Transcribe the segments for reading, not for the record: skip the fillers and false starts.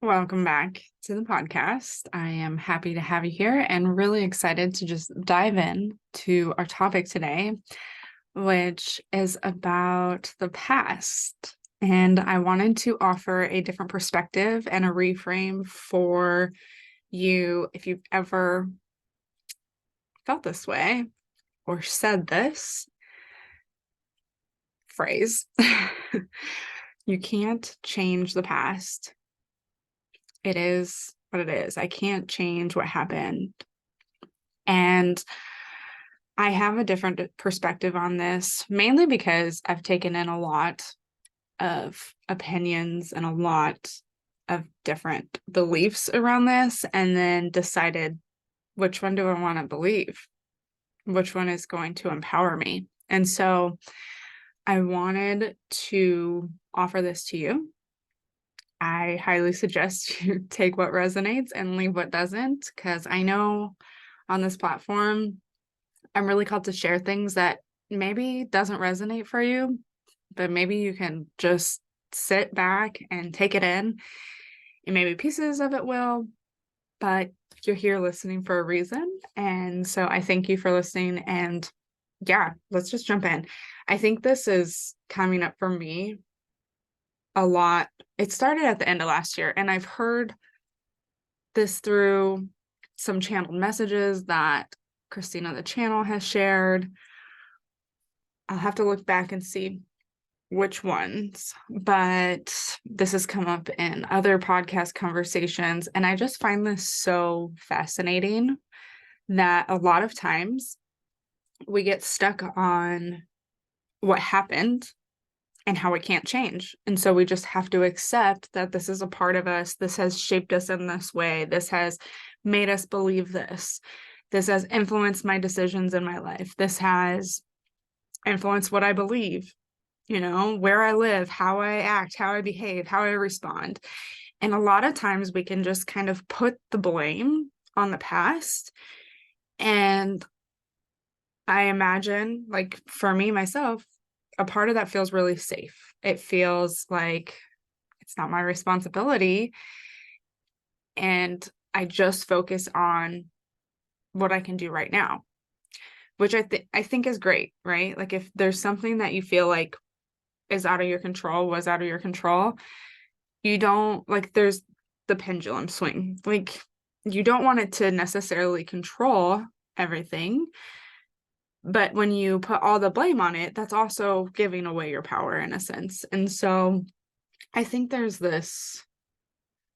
Welcome back to the podcast. I am happy to have you here and really excited to just dive in to our topic today, which is about the past. And I wanted to offer a different perspective and a reframe for you if you've ever felt this way or said this phrase. You can't change the past. It is what it is. I can't change what happened. And I have a different perspective on this, mainly because I've taken in a lot of opinions and a lot of different beliefs around this, and then decided which one do I want to believe? Which one is going to empower me? And so I wanted to offer this to you. I highly suggest you take what resonates and leave what doesn't, because I know on this platform, I'm really called to share things that maybe doesn't resonate for you, but maybe you can just sit back and take it in, and maybe pieces of it will, but you're here listening for a reason. And so I thank you for listening. And yeah, let's just jump in. I think this is coming up for me a lot. It started at the end of last year, and I've heard this through some channeled messages that Christina, the channel, has shared. I'll have to look back and see which ones, but this has come up in other podcast conversations. And I just find this so fascinating that a lot of times we get stuck on what happened and how it can't change. And so we just have to accept that this is a part of us. This has shaped us in this way. This has made us believe this. This has influenced my decisions in my life. This has influenced what I believe, where I live, how I act, how I behave, how I respond. And a lot of times we can just kind of put the blame on the past. And I imagine, like for me, myself, a part of that feels really safe. It feels like it's not my responsibility. And I just focus on what I can do right now, which I think is great, right? Like if there's something that you feel like is out of your control, was out of your control, you don't like there's the pendulum swing. Like you don't want it to necessarily control everything. But when you put all the blame on it, that's also giving away your power in a sense. And so I think there's this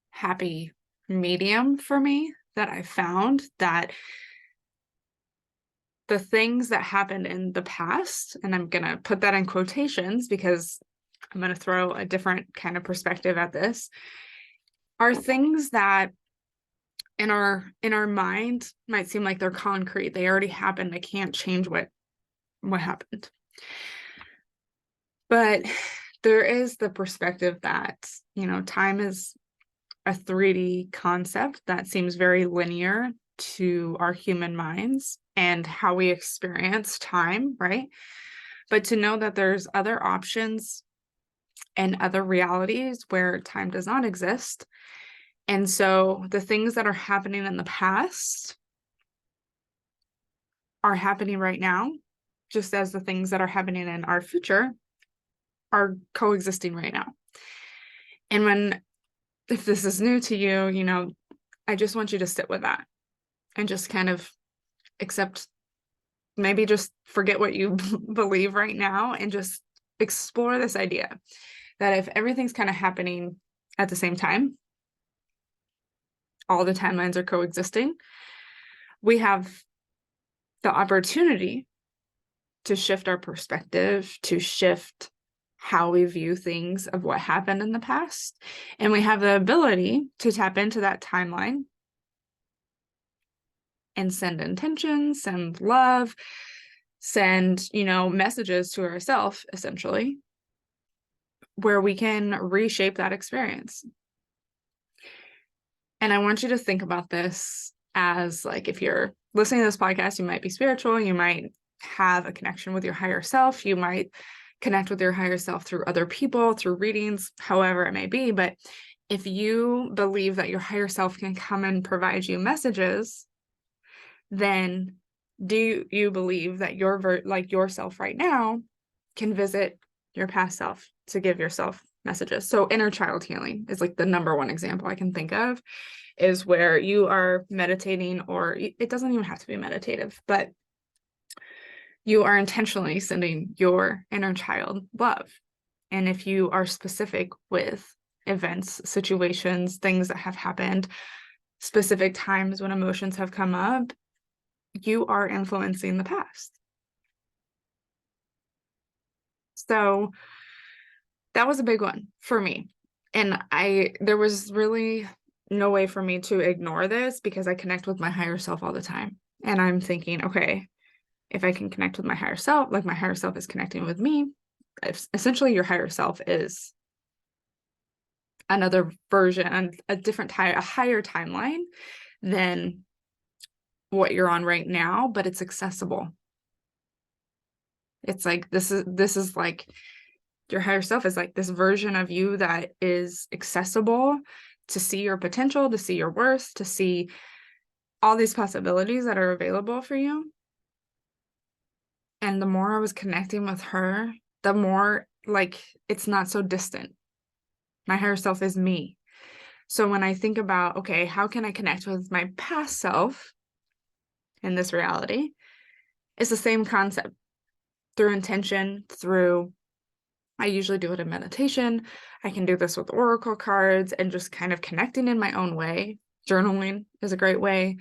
happy medium for me that I found, that the things that happened in the past, and I'm going to put that in quotations because I'm going to throw a different kind of perspective at this, are things that in our mind might seem like they're concrete. They already happened. I can't change what happened. But there is the perspective that, time is a 3D concept that seems very linear to our human minds and how we experience time, right? But to know that there's other options and other realities where time does not exist. And so the things that are happening in the past are happening right now, just as the things that are happening in our future are coexisting right now. And if this is new to you, I just want you to sit with that and just kind of accept, maybe just forget what you believe right now and just explore this idea that if everything's kind of happening at the same time, all the timelines are coexisting, we have the opportunity to shift our perspective, to shift how we view things of what happened in the past. And we have the ability to tap into that timeline and send intentions, send love, send, messages to ourselves, essentially, where we can reshape that experience. And I want you to think about this as, like, if you're listening to this podcast, you might be spiritual, you might have a connection with your higher self, you might connect with your higher self through other people, through readings, however it may be. But If you believe that your higher self can come and provide you messages, then do you believe that yourself right now can visit your past self to give yourself messages? So inner child healing is like the number one example I can think of, is where you are meditating, or it doesn't even have to be meditative, but you are intentionally sending your inner child love. And if you are specific with events, situations, things that have happened, specific times when emotions have come up, you are influencing the past. So that was a big one for me. And there was really no way for me to ignore this, because I connect with my higher self all the time. And I'm thinking, okay, if I can connect with my higher self, like my higher self is connecting with me, essentially your higher self is another version, a different time, a higher timeline than what you're on right now, but it's accessible. It's like this is like your higher self is like this version of you that is accessible to see your potential, to see your worth, to see all these possibilities that are available for you. And the more I was connecting with her, the more like it's not so distant. My higher self is me. So when I think about, okay, how can I connect with my past self in this reality? It's the same concept, through intention, I usually do it in meditation. I can do this with oracle cards and just kind of connecting in my own way. Journaling is a great way.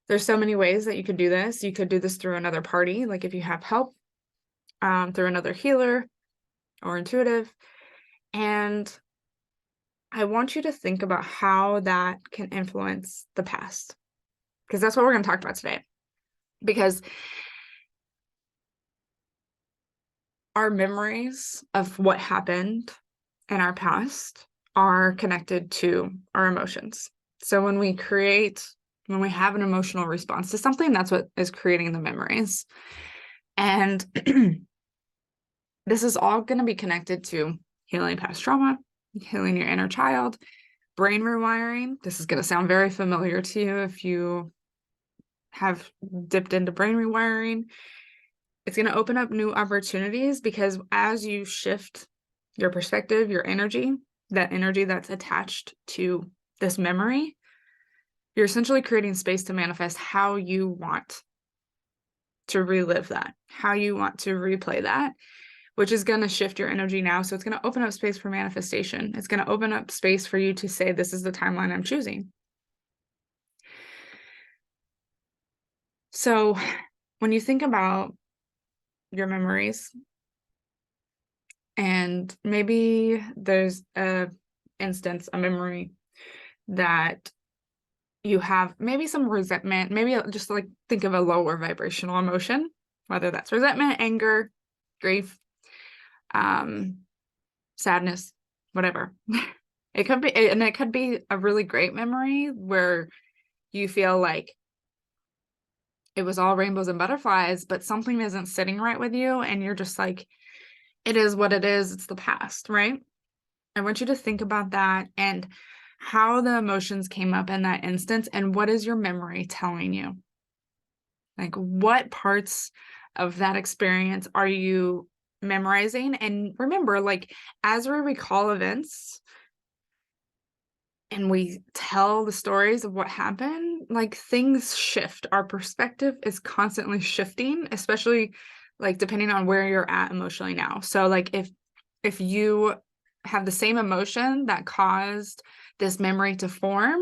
There's so many ways that you could do this. You could do this through another party, like if you have help, through another healer or intuitive. And I want you to think about how that can influence the past, because that's what we're going to talk about today. Because our memories of what happened in our past are connected to our emotions. So when we have an emotional response to something, that's what is creating the memories. And this is all going to be connected to healing past trauma, healing your inner child, brain rewiring. This is going to sound very familiar to you if you have dipped into brain rewiring. It's going to open up new opportunities, because as you shift your perspective, your energy, that energy that's attached to this memory, you're essentially creating space to manifest how you want to relive that, how you want to replay that, which is going to shift your energy now. So it's going to open up space for manifestation. It's going to open up space for you to say, this is the timeline I'm choosing. So when you think about your memories, and maybe there's a memory that you have, maybe some resentment, maybe just like think of a lower vibrational emotion, whether that's resentment, anger, grief, sadness, whatever. It could be a really great memory where you feel like it was all rainbows and butterflies, but something isn't sitting right with you, and you're just like, it is what it is. It's the past, right? I want you to think about that and how the emotions came up in that instance, and what is your memory telling you? Like, what parts of that experience are you memorizing? And remember, like, as we recall events and we tell the stories of what happened, like, things shift. Our perspective is constantly shifting, especially like depending on where you're at emotionally now. So like if you have the same emotion that caused this memory to form,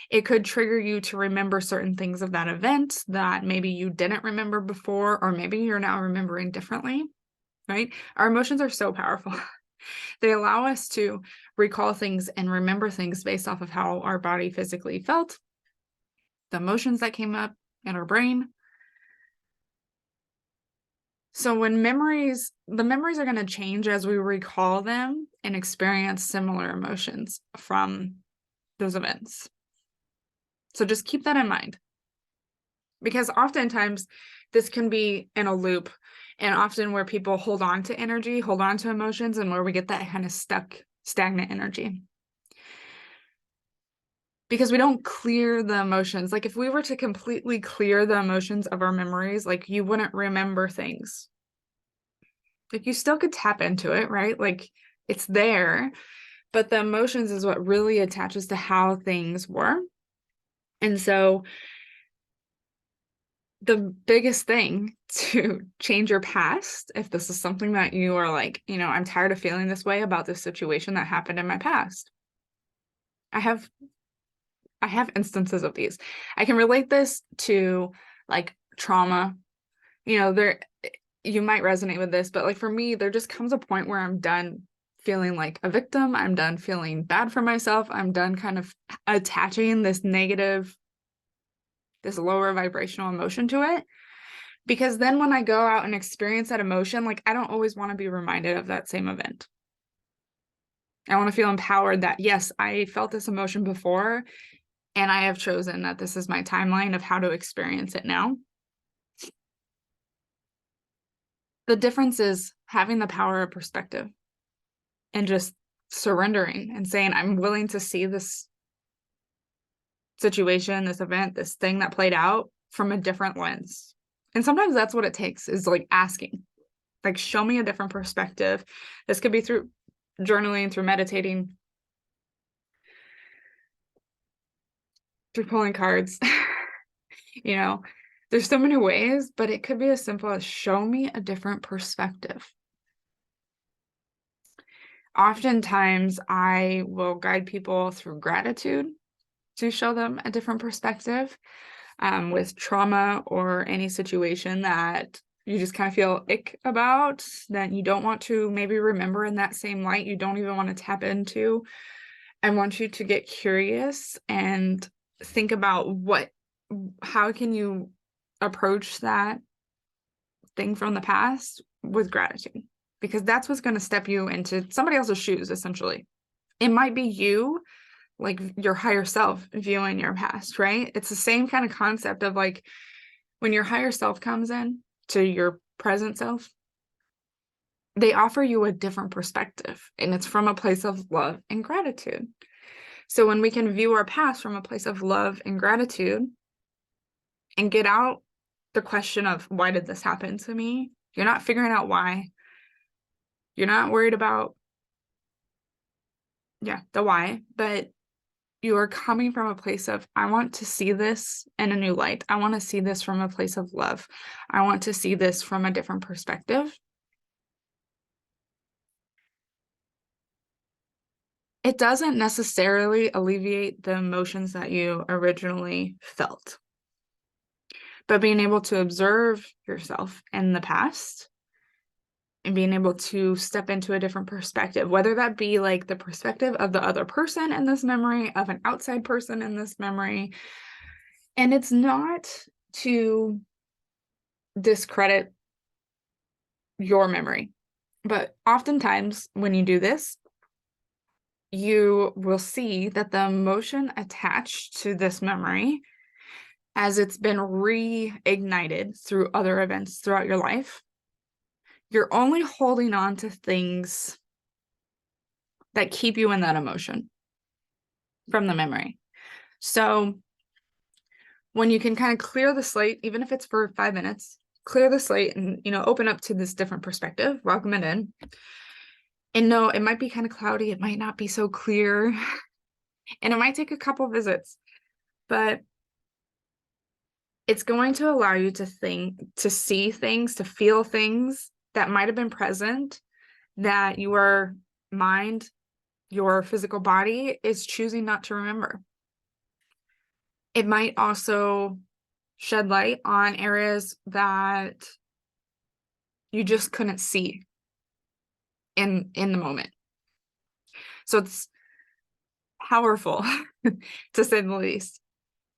it could trigger you to remember certain things of that event that maybe you didn't remember before, or maybe you're now remembering differently, right? Our emotions are so powerful. They allow us to recall things and remember things based off of how our body physically felt, the emotions that came up in our brain. So when the memories are going to change as we recall them and experience similar emotions from those events. So just keep that in mind, because oftentimes this can be in a loop, and often where people hold on to energy, hold on to emotions, and where we get that kind of stuck, stagnant energy. because we don't clear the emotions. Like if we were to completely clear the emotions of our memories, like you wouldn't remember things. Like you still could tap into it, right? Like it's there, but the emotions is what really attaches to how things were. And so the biggest thing to change your past, if this is something that you are like, I'm tired of feeling this way about this situation that happened in my past. I have instances of these. I can relate this to like trauma. There you might resonate with this, but like for me, there just comes a point where I'm done feeling like a victim. I'm done feeling bad for myself. I'm done kind of attaching this negative, this lower vibrational emotion to it. Because then when I go out and experience that emotion, like I don't always want to be reminded of that same event. I want to feel empowered that, yes, I felt this emotion before, and I have chosen that this is my timeline of how to experience it now. The difference is having the power of perspective and just surrendering and saying, I'm willing to see this situation, this event, this thing that played out from a different lens. And sometimes that's what it takes, is like asking, like, show me a different perspective. This could be through journaling, through meditating, through pulling cards. There's so many ways, but it could be as simple as show me a different perspective. Oftentimes, I will guide people through gratitude to show them a different perspective, with trauma or any situation that you just kind of feel ick about, that you don't want to maybe remember in that same light, you don't even want to tap into. I want you to get curious and think about how can you approach that thing from the past with gratitude, because that's what's going to step you into somebody else's shoes, essentially. It might be you, like your higher self, viewing your past, right? It's the same kind of concept of like when your higher self comes in to your present self, they offer you a different perspective, and it's from a place of love and gratitude. So when we can view our past from a place of love and gratitude and get out the question of, why did this happen to me? You're not figuring out why. You're not worried about, the why, but you are coming from a place of, I want to see this in a new light. I want to see this from a place of love. I want to see this from a different perspective. It doesn't necessarily alleviate the emotions that you originally felt, but being able to observe yourself in the past and being able to step into a different perspective, whether that be like the perspective of the other person in this memory, of an outside person in this memory. And it's not to discredit your memory, but oftentimes when you do this, you will see that the emotion attached to this memory, as it's been reignited through other events throughout your life, you're only holding on to things that keep you in that emotion from the memory. So when you can kind of clear the slate, even if it's for 5 minutes, clear the slate and, open up to this different perspective, welcome it in. And no, it might be kind of cloudy. It might not be so clear. And it might take a couple visits, but it's going to allow you to see things, to feel things that might have been present, that your mind, your physical body is choosing not to remember. It might also shed light on areas that you just couldn't see in the moment. So it's powerful, to say the least,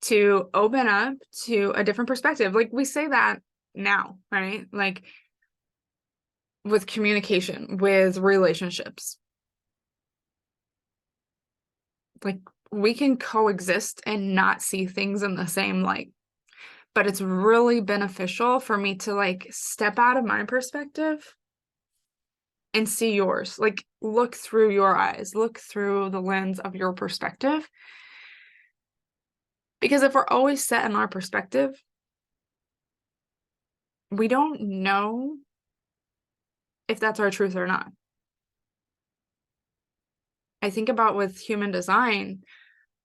to open up to a different perspective. Like we say that now, right? Like with communication, with relationships. Like we can coexist and not see things in the same light. But it's really beneficial for me to like step out of my perspective and see yours. Like look through your eyes, look through the lens of your perspective. Because if we're always set in our perspective, we don't know if that's our truth or not. I think about with human design,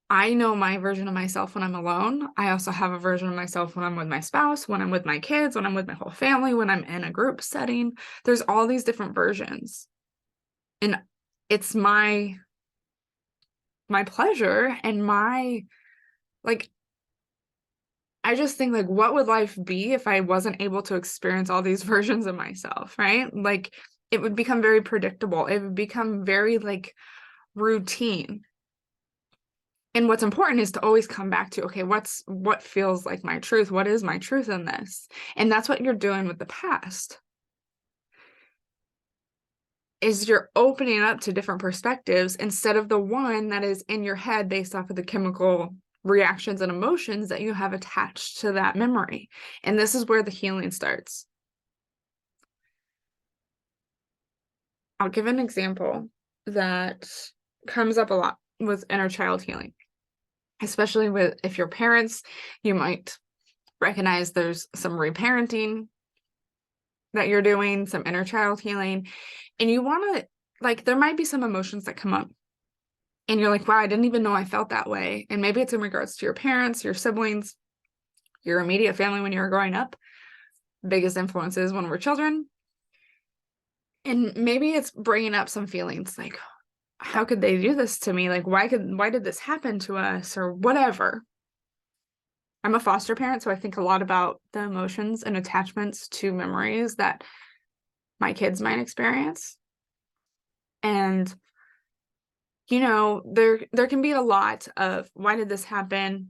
I know my version of myself when I'm alone. I also have a version of myself when I'm with my spouse, when I'm with my kids, when I'm with my whole family, when I'm in a group setting. There's all these different versions. And it's my pleasure and my, like, I just think, like, what would life be if I wasn't able to experience all these versions of myself, right? Like, it would become very predictable. It would become very, like, routine. And what's important is to always come back to, okay, what feels like my truth? What is my truth in this? And that's what you're doing with the past, is you're opening up to different perspectives instead of the one that is in your head based off of the chemical reactions and emotions that you have attached to that memory. And this is where the healing starts. I'll give an example that comes up a lot with inner child healing, especially with, if you're parents, you might recognize there's some reparenting that you're doing, some inner child healing, and you want to, like, there might be some emotions that come up and you're like, wow, I didn't even know I felt that way. And maybe it's in regards to your parents, your siblings, your immediate family when you were growing up, biggest influences when we're children. And maybe it's bringing up some feelings like, how could they do this to me? Like, why did this happen to us, or whatever. I'm a foster parent, so I think a lot about the emotions and attachments to memories that my kids might experience. And, there can be a lot of, why did this happen?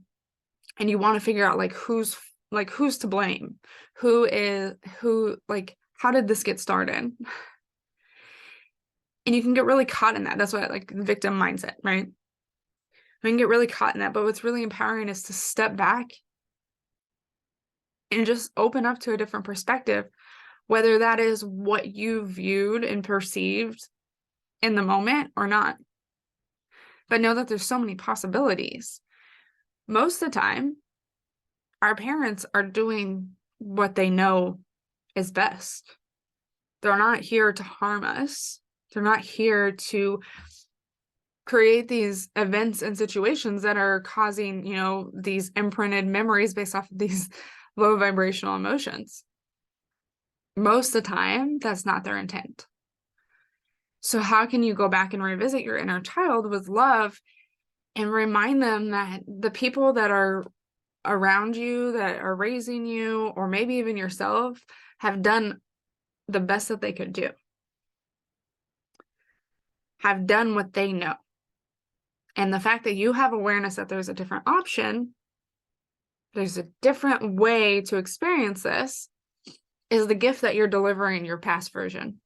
And you want to figure out, like, who's to blame? Like, how did this get started? And you can get really caught in that. That's what, like, the victim mindset, right? We can get really caught in that. But what's really empowering is to step back and just open up to a different perspective, whether that is what you viewed and perceived in the moment or not. But know that there's so many possibilities. Most of the time, our parents are doing what they know is best. They're not here to harm us. They're not here to create these events and situations that are causing, these imprinted memories based off of these low vibrational emotions. Most of the time, that's not their intent. So how can you go back and revisit your inner child with love and remind them that the people that are around you, that are raising you, or maybe even yourself, have done the best that they could do, have done what they know. And the fact that you have awareness that there's a different option, there's a different way to experience this, is the gift that you're delivering your past version.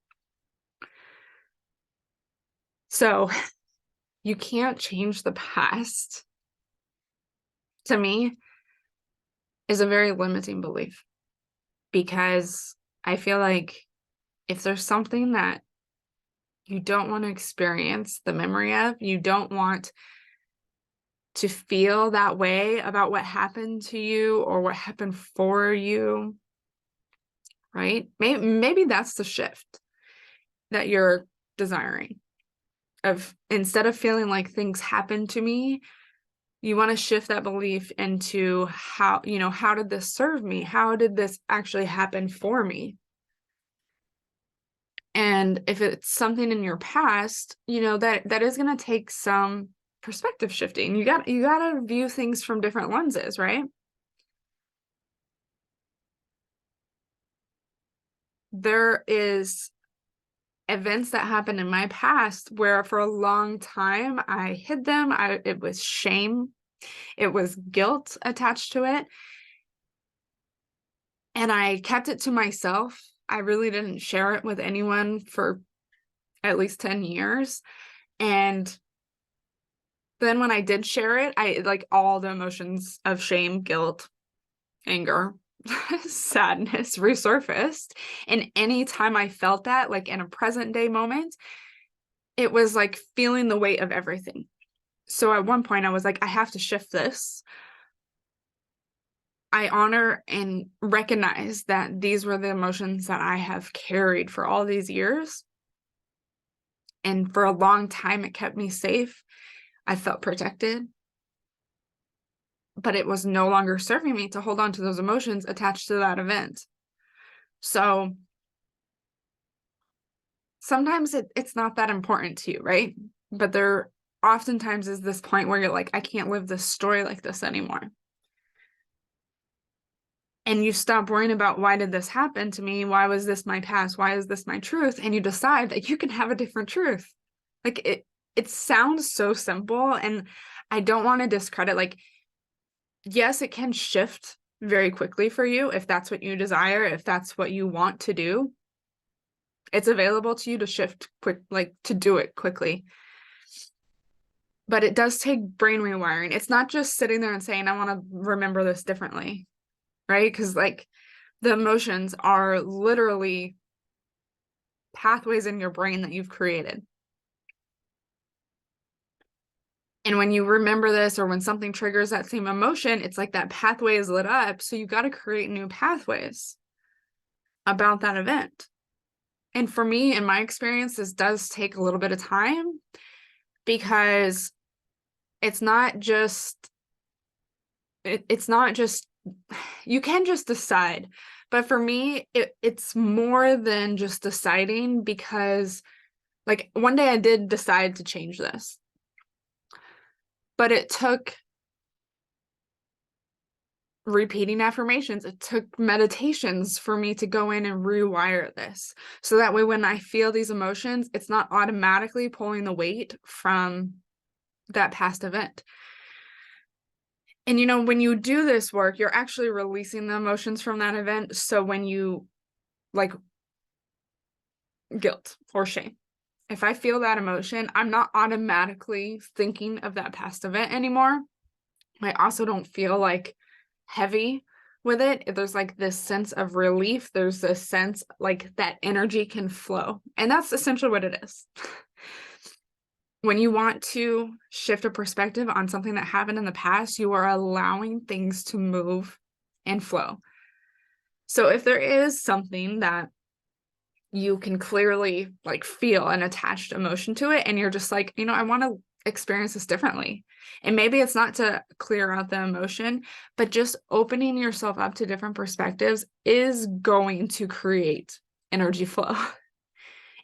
So you can't change the past, to me, is a very limiting belief, because I feel like if there's something that you don't want to experience the memory of, you don't want to feel that way about what happened to you or what happened for you, right? Maybe that's the shift that you're desiring. Of, instead of feeling like things happened to me, you want to shift that belief into how did this serve me? How did this actually happen for me? And if it's something in your past, that is going to take some perspective shifting. You got to view things from different lenses, right? There is events that happened in my past where for a long time I hid them. It was shame. It was guilt attached to it. And I kept it to myself. I really didn't share it with anyone for at least 10 years. And then when I did share it, like, all the emotions of shame, guilt, anger, sadness resurfaced. And anytime I felt that, like in a present day moment, it was like feeling the weight of everything. So at one point I was like, I have to shift this. I honor and recognize that these were the emotions that I have carried for all these years. And for a long time, it kept me safe. I felt protected, but it was no longer serving me to hold on to those emotions attached to that event. So sometimes it's not that important to you, right? But there oftentimes is this point where you're like, I can't live this story like this anymore. And you stop worrying about, why did this happen to me? Why was this my past? Why is this my truth? And you decide that you can have a different truth. Like it sounds so simple, and I don't want to discredit, like, yes, it can shift very quickly for you if that's what you desire, if that's what you want to do. It's available to you to shift quick, like to do it quickly. But it does take brain rewiring. It's not just sitting there and saying, I want to remember this differently, right? Because like the emotions are literally pathways in your brain that you've created. And when you remember this, or when something triggers that same emotion, it's like that pathway is lit up. So you got to create new pathways about that event. And for me, in my experience, this does take a little bit of time, because it's not just, it's not just, you can just decide. But for me, it's more than just deciding, because like one day I did decide to change this, but it took repeating affirmations. It took meditations for me to go in and rewire this. So that way, when I feel these emotions, it's not automatically pulling the weight from that past event. And, you know, when you do this work, you're actually releasing the emotions from that event. So when you, like, guilt or shame, if I feel that emotion, I'm not automatically thinking of that past event anymore. I also don't feel like heavy with it. There's like this sense of relief. There's this sense like that energy can flow. And that's essentially what it is. When you want to shift a perspective on something that happened in the past, you are allowing things to move and flow. So if there is something that you can clearly like feel an attached emotion to it, and you're just like, you know, I want to experience this differently. And maybe it's not to clear out the emotion, but just opening yourself up to different perspectives is going to create energy flow.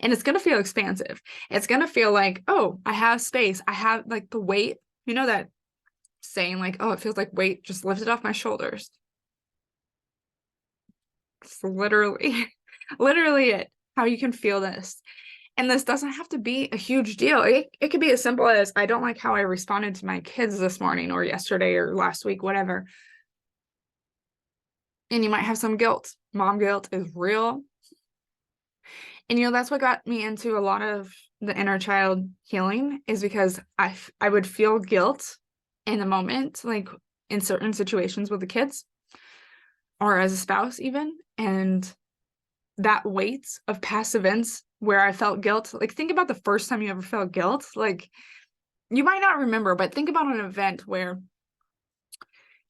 And it's going to feel expansive. It's going to feel like, oh, I have space. I have like the weight, you know, that saying like, oh, it feels like weight just lifted off my shoulders. It's literally, literally it, how you can feel this. And this doesn't have to be a huge deal. It could be as simple as, I don't like how I responded to my kids this morning or yesterday or last week, whatever. And you might have some guilt. Mom guilt is real. And, you know, that's what got me into a lot of the inner child healing, is because I would feel guilt in the moment, like in certain situations with the kids or as a spouse even. And that weight of past events where I felt guilt, like think about the first time you ever felt guilt. Like you might not remember, but think about an event where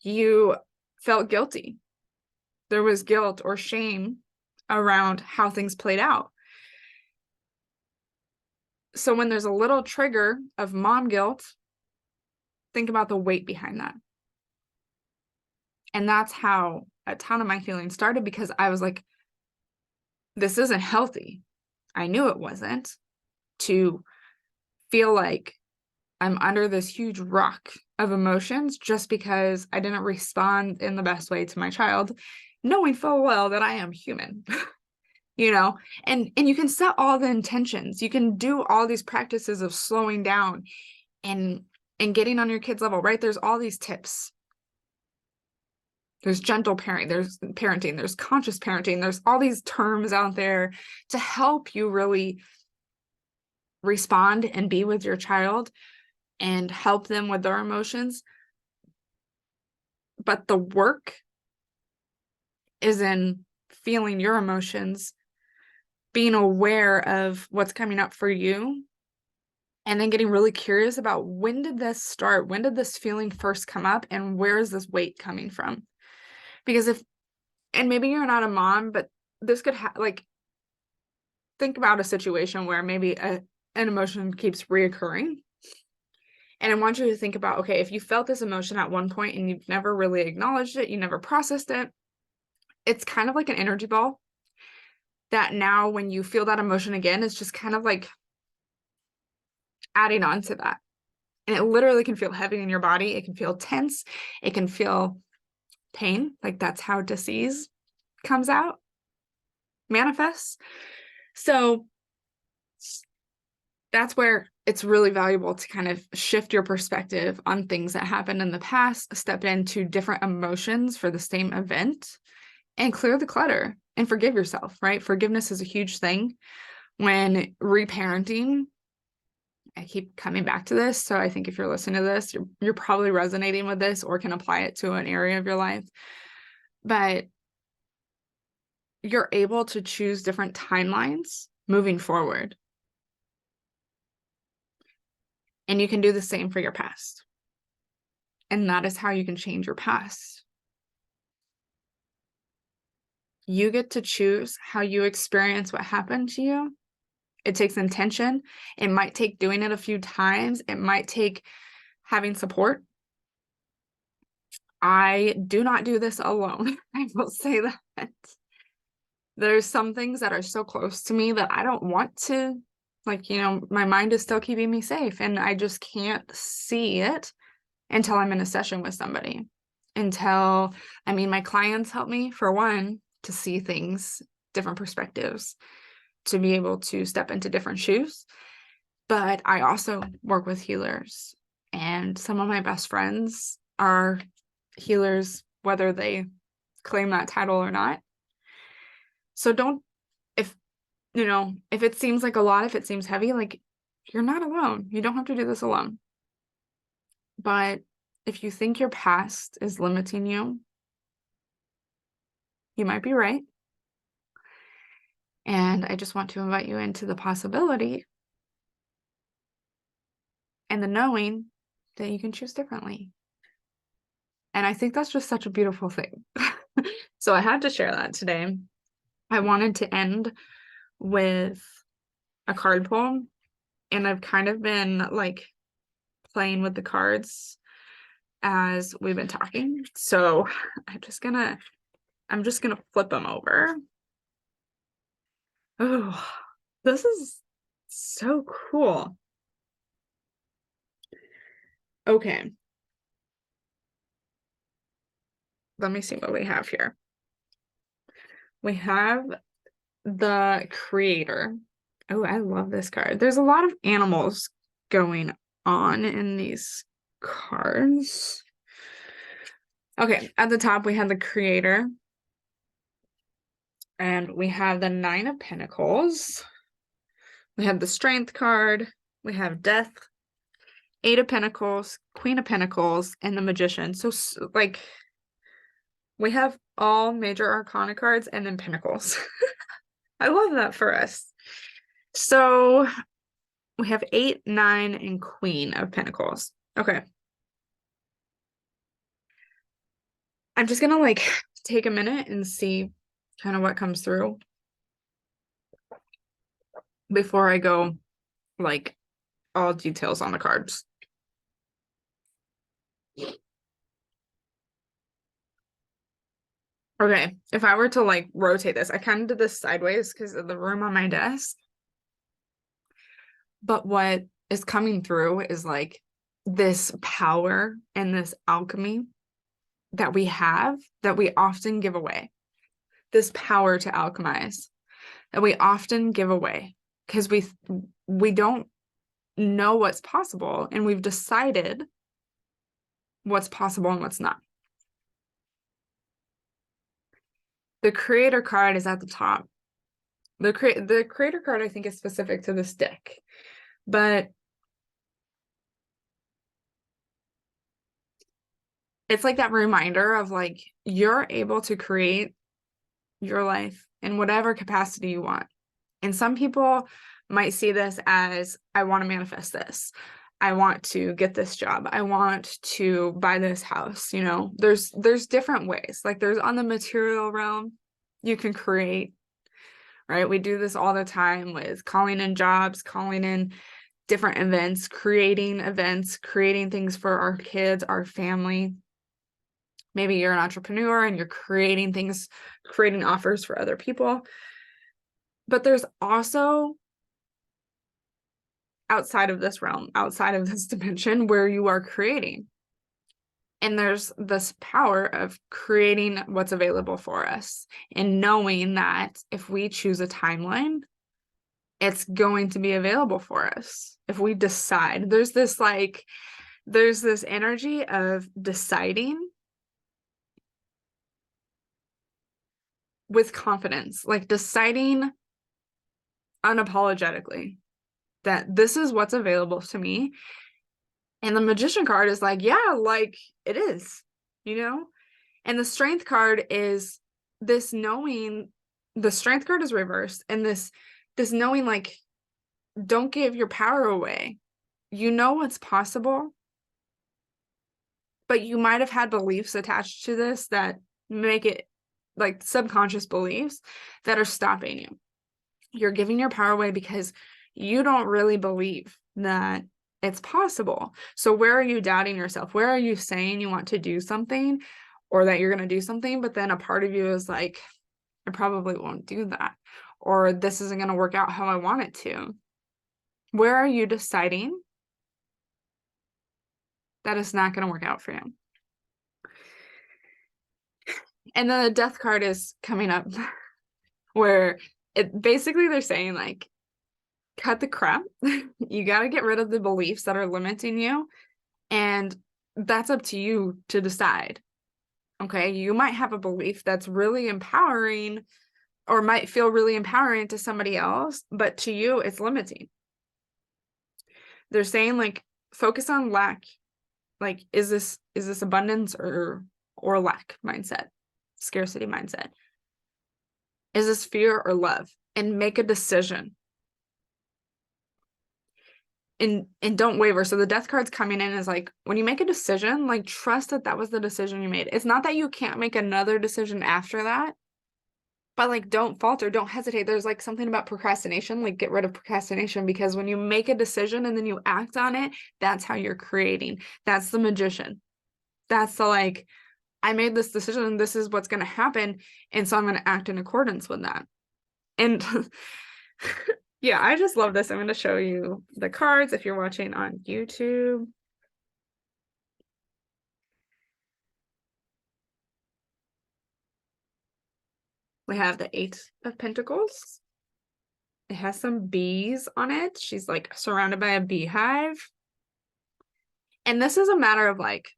you felt guilty. There was guilt or shame around how things played out. So when there's a little trigger of mom guilt, think about the weight behind that. And that's how a ton of my healing started, because I was like, this isn't healthy. I knew it wasn't, to feel like I'm under this huge rock of emotions just because I didn't respond in the best way to my child, knowing full well that I am human. You know, and you can set all the intentions. You can do all these practices of slowing down and getting on your kid's level, right? There's all these tips. There's gentle parenting, there's conscious parenting, there's all these terms out there to help you really respond and be with your child and help them with their emotions. But the work is in feeling your emotions, being aware of what's coming up for you, and then getting really curious about, when did this start? When did this feeling first come up? And where is this weight coming from? Because and maybe you're not a mom, but this could like, think about a situation where maybe an emotion keeps reoccurring. And I want you to think about, okay, if you felt this emotion at one point and you've never really acknowledged it, you never processed it, it's kind of like an energy ball that now when you feel that emotion again, it's just kind of like adding on to that. And it literally can feel heavy in your body. It can feel tense. It can feel pain. Like that's how disease comes out, manifests. So that's where it's really valuable to kind of shift your perspective on things that happened in the past, step into different emotions for the same event, and clear the clutter and forgive yourself, right? Forgiveness is a huge thing when reparenting. I keep coming back to this. So I think if you're listening to this, you're probably resonating with this or can apply it to an area of your life. But you're able to choose different timelines moving forward. And you can do the same for your past. And that is how you can change your past. You get to choose how you experience what happened to you. It takes intention. It might take doing it a few times. It might take having support. I do not do this alone. I will say that. There's some things that are so close to me that I don't want to, like, my mind is still keeping me safe, and I just can't see it until I'm in a session with somebody. My clients help me, for one, to see things, different perspectives, to be able to step into different shoes. But I also work with healers, and some of my best friends are healers, whether they claim that title or not. So if it seems like a lot, if it seems heavy, like, you're not alone. You don't have to do this alone. But if you think your past is limiting you, you might be right. And I just want to invite you into the possibility and the knowing that you can choose differently. And I think that's just such a beautiful thing. So I had to share that today. I wanted to end with a card poem, and I've kind of been like playing with the cards as we've been talking. So I'm just gonna flip them over. Oh, this is so cool. Okay. Let me see what we have here. We have the creator. Oh, I love this card. There's a lot of animals going on in these cards. Okay, at the top we have the creator. And we have the 9 of Pentacles. We have the Strength card. We have Death, 8 of Pentacles, Queen of Pentacles, and the Magician. So like, we have all major arcana cards and then Pentacles. I love that for us. So we have 8, 9, and Queen of Pentacles. Okay. I'm just gonna like take a minute and see kind of what comes through before I go like all details on the cards. Okay, if I were to like rotate this, I kind of did this sideways because of the room on my desk. But what is coming through is like this power and this alchemy that we have that we often give away. This power to alchemize that we often give away because we don't know what's possible, and we've decided what's possible and what's not. The creator card is at the top. The creator card, I think, is specific to this deck, but it's like that reminder of like, you're able to create your life in whatever capacity you want. And some people might see this as, I want to manifest this. I want to get this job. I want to buy this house. You know, there's different ways. Like there's on the material realm, you can create, right? We do this all the time with calling in jobs, calling in different events, creating things for our kids, our family. Maybe you're an entrepreneur and you're creating things, creating offers for other people. But there's also outside of this realm, outside of this dimension where you are creating. And there's this power of creating what's available for us and knowing that if we choose a timeline, it's going to be available for us. If we decide, there's this energy of deciding with confidence, like deciding unapologetically that this is what's available to me. And the Magician card is like, yeah, like it is, you know? And the Strength card is this knowing, the Strength card is reversed, and this knowing, like, don't give your power away. You know what's possible, but you might have had beliefs attached to this that make it like subconscious beliefs that are stopping you. You're giving your power away because you don't really believe that it's possible. So where are you doubting yourself? Where are you saying you want to do something or that you're going to do something, but then a part of you is like, I probably won't do that, or this isn't going to work out how I want it to? Where are you deciding that it's not going to work out for you? And then the Death card is coming up where it basically they're saying like, cut the crap. You got to get rid of the beliefs that are limiting you. And that's up to you to decide. Okay. You might have a belief that's really empowering or might feel really empowering to somebody else, but to you, it's limiting. They're saying like, focus on lack. Like, is this abundance or lack mindset, scarcity mindset? Is this fear or love? And make a decision. And don't waver. So the Death card's coming in is like, when you make a decision, like trust that was the decision you made. It's not that you can't make another decision after that, but like don't falter, don't hesitate. There's like something about procrastination, like get rid of procrastination, because when you make a decision and then you act on it, that's how you're creating. That's the Magician. That's the like, I made this decision and this is what's going to happen. And so I'm going to act in accordance with that. And yeah, I just love this. I'm going to show you the cards if you're watching on YouTube. We have the 8 of Pentacles. It has some bees on it. She's like surrounded by a beehive. And this is a matter of like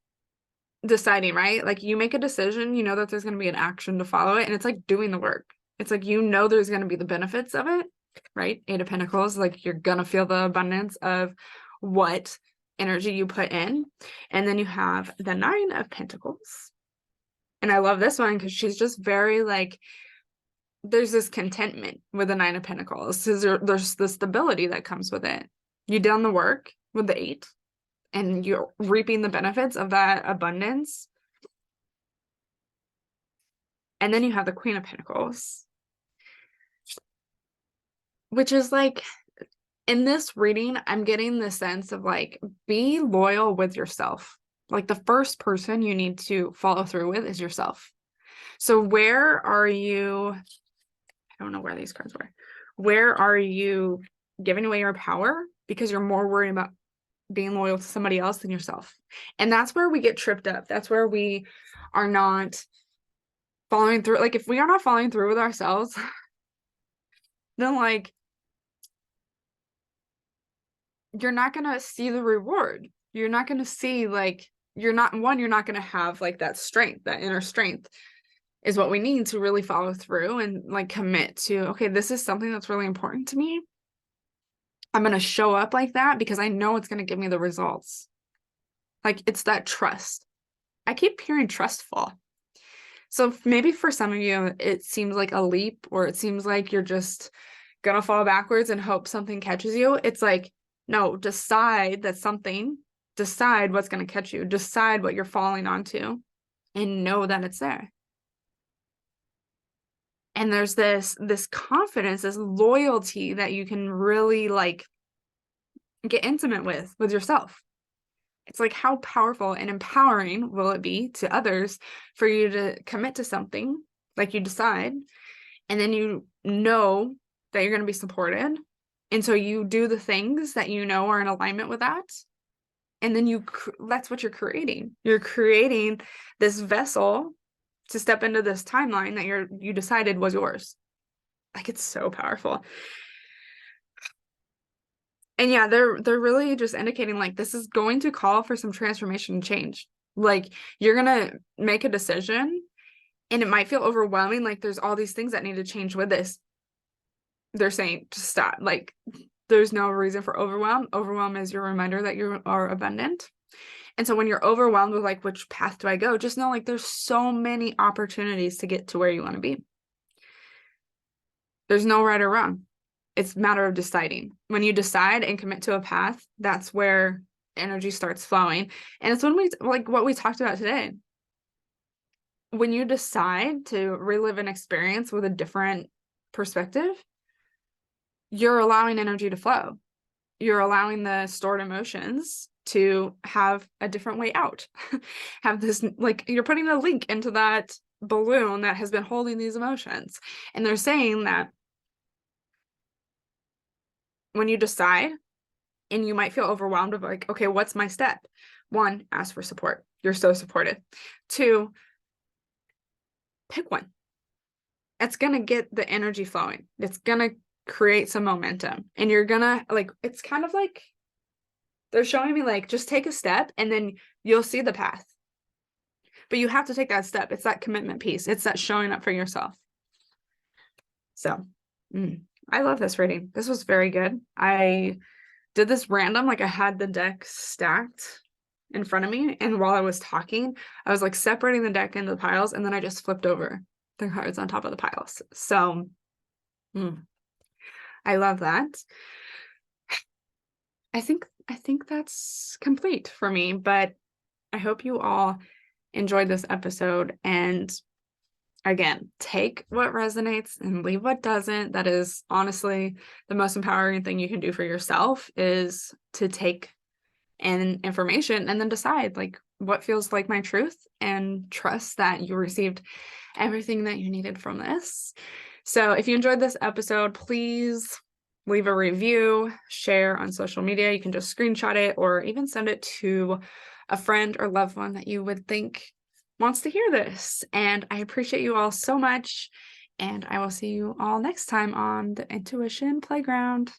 deciding, right? Like you make a decision, you know that there's going to be an action to follow it. And it's like doing the work. It's like, you know, there's going to be the benefits of it, right? 8 of Pentacles, like you're going to feel the abundance of what energy you put in. And then you have the 9 of Pentacles. And I love this one because she's just very like, there's this contentment with the 9 of Pentacles. There's the stability that comes with it. You've done the work with the 8 and you're reaping the benefits of that abundance. And then you have the Queen of Pentacles, which is like, in this reading, I'm getting the sense of like, be loyal with yourself. Like the first person you need to follow through with is yourself. So where are you? I don't know where these cards were. Where are you giving away your power because you're more worried about being loyal to somebody else than yourself? And that's where we get tripped up. That's where we are not following through. Like if we are not following through with ourselves, then like you're not going to see the reward. You're not going to see like, you're not going to have like that strength, that inner strength is what we need to really follow through and like commit to, okay, this is something that's really important to me. I'm going to show up like that because I know it's going to give me the results. Like it's that trust. I keep hearing trustful. So maybe for some of you, it seems like a leap, or it seems like you're just going to fall backwards and hope something catches you. It's like, No, decide that something, decide what's going to catch you, decide what you're falling onto, and know that it's there. And there's this confidence, this loyalty that you can really like get intimate with yourself. It's like, how powerful and empowering will it be to others for you to commit to something, like you decide, and then you know that you're going to be supported. And so you do the things that you know are in alignment with that. And then that's what you're creating. You're creating this vessel to step into this timeline that you decided was yours. Like, it's so powerful. And yeah, they're really just indicating like this is going to call for some transformation and change. Like, you're gonna make a decision and it might feel overwhelming, like there's all these things that need to change with this. They're saying to stop. Like, there's no reason for overwhelm. Overwhelm is your reminder that you are abundant. And so when you're overwhelmed with like, which path do I go? Just know like there's so many opportunities to get to where you want to be. There's no right or wrong. It's a matter of deciding. When you decide and commit to a path, that's where energy starts flowing. And it's when we like what we talked about today. When you decide to relive an experience with a different perspective, you're allowing energy to flow. You're allowing the stored emotions to have a different way out. Have this, like, you're putting a link into that balloon that has been holding these emotions. And they're saying that when you decide, and you might feel overwhelmed of like, okay, what's my step? 1, ask for support. You're so supported. 2, pick one. It's going to get the energy flowing. It's going to create some momentum. And you're going to like, it's kind of like they're showing me like, just take a step and then you'll see the path. But you have to take that step. It's that commitment piece. It's that showing up for yourself. So I love this reading. This was very good. I did this random, like I had the deck stacked in front of me. And while I was talking, I was like separating the deck into the piles. And then I just flipped over the cards on top of the piles. So I love that. I think that's complete for me, but I hope you all enjoyed this episode. And again, take what resonates and leave what doesn't. That is honestly the most empowering thing you can do for yourself, is to take in information and then decide like what feels like my truth, and trust that you received everything that you needed from this. So if you enjoyed this episode, please leave a review, share on social media. You can just screenshot it or even send it to a friend or loved one that you would think wants to hear this. And I appreciate you all so much. And I will see you all next time on the Intuition Playground.